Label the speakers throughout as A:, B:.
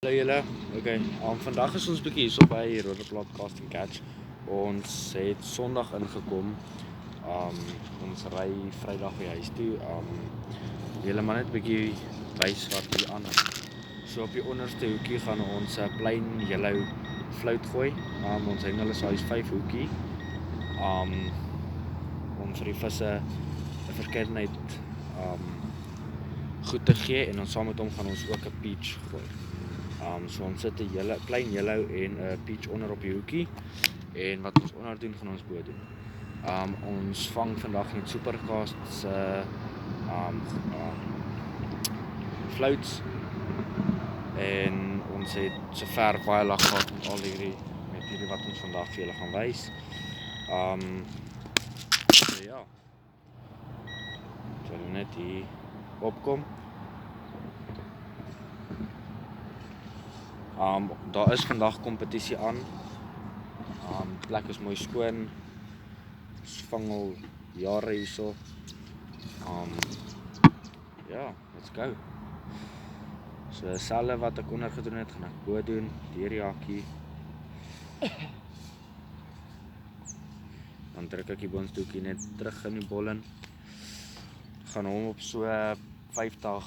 A: Hallo julle, vandag is ons bietjie hierso by Roodeplaat Casting Catch. Ons het Sondag ingekom. Ons ry Vrydag weer huis toe. Julle maar net bietjie wys wat hier aan is. So op die onderste hoekie gaan ons 'n plain yellow float gooi. Ons hengel is 5 hoekie. Om vir die visse 'n verskeidenheid goed te gee en ons saam met hom gaan ons ook 'n peach gooi. So ons sit 'n plain yellow en 'n peach onder op die hoekie. En wat ons onder doen, gaan ons bo doen. Ons vang vandag met Supercast se floats. En ons het sover baie lag gehad met hierdie wat ons vandag vir julle gaan wys. So ja. So net hier opkom. Daar is vandag kompetisie aan. Die plek is mooi skoon. Ons vang al jare hierso. Ja, let's go. So dieselfde wat ek onder gedoen het, gaan ek bo doen, deur die hakkie. Dan druk ek die boonstoekie net terug in die bol in. Gaan hom op so 50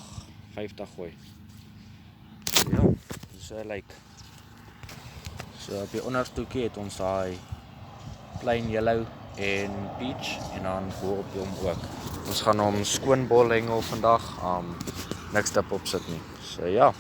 A: gooi. Ja, so lyk. So op die onderstoekie het ons daai plain yellow en peach en dan bo op hom ook. Ons gaan hom skoon bol hengel vandag. Niks dip op sit nie. So ja.